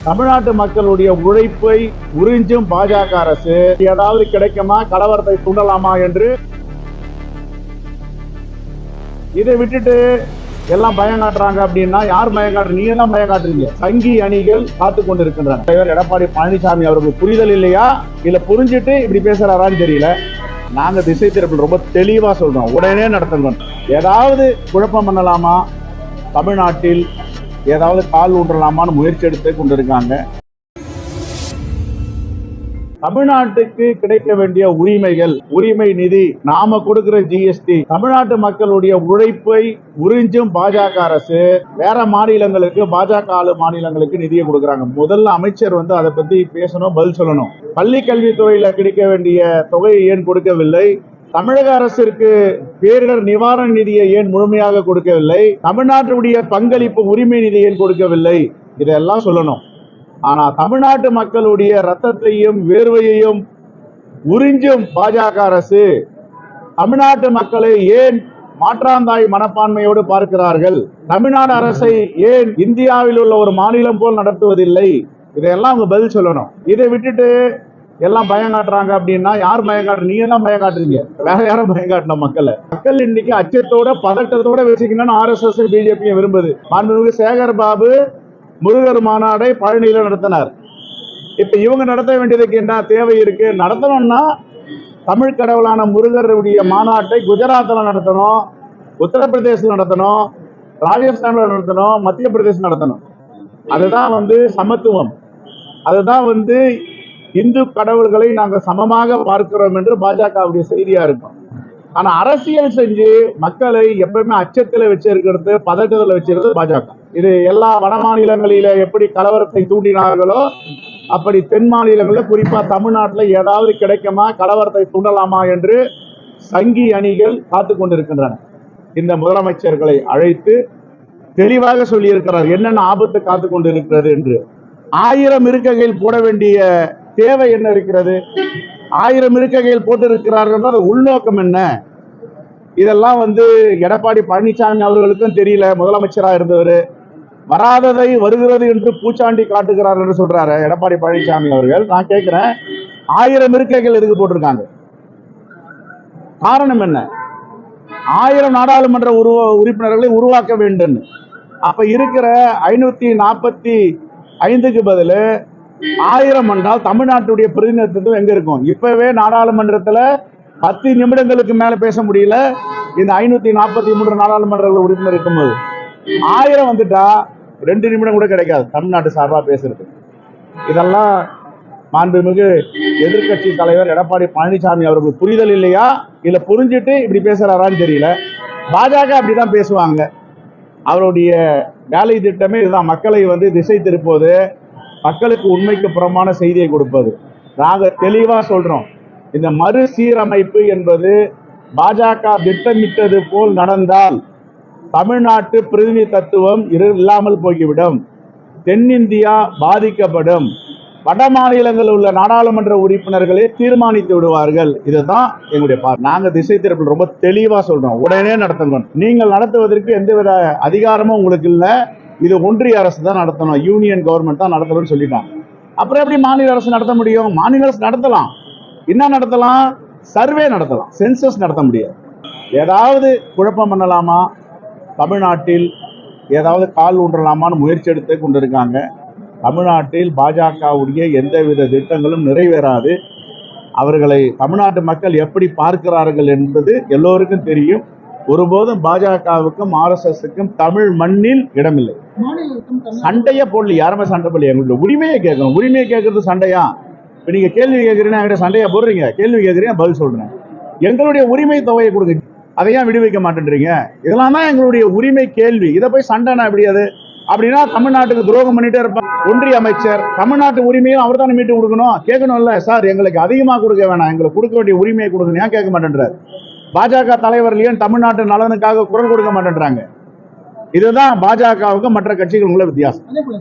தமிழ்நாட்டு மக்களுடைய உழைப்பை உறிஞ்சும் பாஜக அரசு ஏதாவது கிடைக்குமா, கலவரத்தை தூண்டலாமா என்று இதை விட்டுட்டு எல்லாம் பயம் காட்டுறாங்க. அப்படின்னா யார் பயம் காட்டுற? நீங்க தான் பயம் காட்டுறீங்க. சங்கி அணிகள் காத்து கொண்டு இருக்கின்றன. தலைவர் எடப்பாடி பழனிசாமி அவர்களுக்கு புரிதல் இல்லையா, இல்ல புரிஞ்சுட்டு இப்படி பேசுறாரான்னு தெரியல. நாங்க திசை திருப்பல் ரொம்ப தெளிவா சொல்றோம், உடனே நடத்துங்க. ஏதாவது குழப்பம் பண்ணலாமா, தமிழ்நாட்டில் ஏதாவது கால் ஊன்றலாமான்னு முயற்சி எடுத்து கொண்டிருக்காங்க. தமிழ்நாட்டுக்கு கிடைக்க வேண்டிய உரிமைகள், உரிமை நிதி, நாம கொடுக்கிற ஜிஎஸ்டி, தமிழ்நாட்டு மக்களுடைய உழைப்பை உறிஞ்சும் பாஜக அரசு வேற மாநிலங்களுக்கு, பாஜக ஆளு மாநிலங்களுக்கு நிதியை கொடுக்கறாங்க. முதல்ல அமைச்சர் அதை பத்தி பேசணும், பதில் சொல்லணும். பள்ளி கல்வித்துறையில கிடைக்க வேண்டிய தொகையை ஏன் கொடுக்கவில்லை? தமிழக அரசிற்கு பேரிடர் நிவாரண நிதியை ஏன் முழுமையாக கொடுக்கவில்லை? தமிழ்நாட்டுடைய பங்களிப்பு உரிமை நிதியை ஏன் கொடுக்கவில்லை? இதெல்லாம் சொல்லணும். ஆனா தமிழ்நாட்டு மக்களுடைய ரத்தத்தையும் வேர்வையையும் உறிஞ்சும் பாஜக அரசு தமிழ்நாட்டு மக்களை ஏன் மாற்றாந்தாய் மனப்பான்மையோடு பார்க்கிறார்கள்? தமிழ்நாடு அரசை ஏன் இந்தியாவில் உள்ள ஒரு மாநிலம் போல் நடத்துவதில்லை? இதையெல்லாம் அவங்க பதில் சொல்லணும். இதை விட்டுட்டு எல்லாம் பயம் காட்டுறாங்க. அப்படின்னா யார் பயம் காட்டுற? நீங்க தான் பயம் காட்டுறீங்க, வேற யாரும் பயம் காட்டின மக்களை. மக்கள் இன்னைக்கு அச்சத்தோட பதட்டத்தோட வச்சுக்கணும்னு RSS பிஜேபி விரும்புது. மாண்புமிகு சேகர் பாபு முருகர் மாநாடை பழனியில நடத்தினார். இப்ப இவங்க நடத்த வேண்டியதுக்கு என்ன தேவை இருக்கு? நடத்தணும்னா தமிழ் கடவுளான முருகருடைய மாநாட்டை குஜராத்ல நடத்தணும், உத்தரப்பிரதேசம் நடத்தணும், ராஜஸ்தான்ல நடத்தணும், மத்திய பிரதேசம் நடத்தணும். அதுதான் சமத்துவம். அதுதான் இந்து கடவுள்களை நாங்கள் சமமாக பார்க்கிறோம் என்று பாஜகவுடைய செய்தியா இருக்கும். ஆனா அரசியல் செஞ்சு மக்களை எப்பவுமே அச்சத்துல வச்சிருக்கிறது, பதட்டத்துல வச்சிருக்கிறது பாஜக. இது எல்லா வட மாநிலங்களில எப்படி கலவரத்தை தூண்டினார்களோ அப்படி தென் மாநிலங்களில், குறிப்பா தமிழ்நாட்டில் ஏதாவது கிடைக்குமா, கலவரத்தை தூண்டலாமா என்று சங்கி அணிகள் காத்து கொண்டிருக்கின்றன. இந்த முதலமைச்சர்களை அழைத்து தெளிவாக சொல்லி இருக்கிறார் என்னென்ன ஆபத்து காத்து கொண்டிருக்கிறது என்று. 1000 இருக்கைகள் போட வேண்டிய தேவை என்ன இருக்கிறது? 1000 இருக்கைகள் போட்டு இருக்கிறார்கள், உள்நோக்கம் என்ன? இதெல்லாம் எடப்பாடி பழனிசாமி அவர்களுக்கும் தெரியல. முதலமைச்சராக இருந்தவர் வராததை வருகிறது என்று பூச்சாண்டி காட்டுகிறார் என்று சொல்றாரு எடப்பாடி பழனிசாமி அவர்கள். நான் கேட்கிறேன், 1000 இருக்கைகள் எதுக்கு போட்டிருக்காங்க? காரணம் என்ன? 1000 நாடாளுமன்ற உறுப்பினர்களை உருவாக்க வேண்டும். அப்ப இருக்கிற 545க்கு பதில் 1000 என்றால் தமிழ்நாட்டுடைய பிரதிநிதித்துவம் எங்க இருக்கும்? இப்பவே நாடாளுமன்றத்துல 10 நிமிடங்களுக்கு மேல பேச முடியல. இந்த 543 நாடாளுமன்ற உறுப்பினர் இருக்கும்போது 1000 வந்துட்டா 2 நிமிடம் கூட கிடைக்காது தமிழ்நாட்டு சார்பா பேசுறது. இதெல்லாம் மாண்புமிகு எதிர்கட்சி தலைவர் எடப்பாடி பழனிசாமி அவர்களுக்கு புரிதல் இல்லையா, இல்ல புரிஞ்சுட்டு இப்படி பேசுறாரான்னு தெரியல. பாஜக அப்படிதான் பேசுவாங்க. அவருடைய வேலை திட்டமே இதுதான், மக்களை திசை திருப்பது, மக்களுக்கு உண்மைக்கு புறமான செய்தியை கொடுப்பது. நாங்க தெளிவா சொல்றோம், இந்த மறுசீரமைப்பு என்பது பாஜக திட்டமிட்டது போல் நடந்தால் தமிழ்நாட்டு பிரதிநிதித்துவம் இல்லாமல் போய்விடும், தென்னிந்தியா பாதிக்கப்படும், வட மாநிலங்களில் உள்ள நாடாளுமன்ற உறுப்பினர்களை தீர்மானித்து விடுவார்கள். இதுதான் எங்களுடைய பார்வை. நாங்க திசை திருப்பல் ரொம்ப தெளிவா சொல்றோம், உடனே நடத்துங்க. நீங்கள் நடத்துவதற்கு எந்தவித அதிகாரமும் உங்களுக்கு இல்ல. இது ஒன்றிய அரசு தான் நடத்தணும், யூனியன் கவர்மெண்ட் தான் நடத்தணும்னு சொல்லிட்டாங்க. அப்புறம் எப்படி மாநில அரசு நடத்த முடியும்? மாநில அரசு நடத்தலாம், என்ன நடத்தலாம்? சர்வே நடத்தலாம், சென்சஸ் நடத்த முடியாது. ஏதாவது குழப்பம் பண்ணலாமா, தமிழ்நாட்டில் ஏதாவது கால் ஊன்றலாமான்னு முயற்சி எடுத்து கொண்டிருக்காங்க. தமிழ்நாட்டில் பாஜகவுடைய எந்தவித திட்டங்களும் நிறைவேறாது. அவர்களை தமிழ்நாட்டு மக்கள் எப்படி பார்க்கிறார்கள் என்பது எல்லோருக்கும் தெரியும். ஒருபோதும் பாஜகவுக்கும் RSSக்கும் தமிழ் மண்ணில் இடமில்லை. சண்டையை போடல, யாருமே சண்டை போடல. எங்களுடைய உரிமையை கேட்கணும். உரிமையை கேட்கறது சண்டையா? இப்ப நீங்க கேள்வி கேட்கறீங்கன்னா சண்டையா போடுறீங்க, கேள்வி கேட்கறீங்க, பதில் சொல்றேன். எங்களுடைய உரிமை தொகையை கொடுங்க, அதையும் விடுவிக்க மாட்டேன்றீங்க. இதெல்லாம் தான் எங்களுடைய உரிமை கேள்வி. இதை போய் சண்டைனா எப்படி? அது அப்படின்னா தமிழ்நாட்டுக்கு துரோகம் பண்ணிட்டே இருப்பாங்க. ஒன்றிய அமைச்சர் தமிழ்நாட்டு உரிமையும் அவர் தானே மீட்டு கொடுக்கணும், கேட்கணும்ல. சார் எங்களுக்கு அதிகமா கொடுக்க வேணாம், எங்களுக்கு கொடுக்க வேண்டிய உரிமையை கொடுக்கணும், ஏன் கேட்க மாட்டேன்றார்? பாஜக தலைவர்கள் ஏன் தமிழ்நாட்டு நலனுக்காக குரல் கொடுக்க மாட்டேன்றாங்க? இதுதான் பாஜகவுக்கு மற்ற கட்சிகள் உள்ள வித்தியாசம்.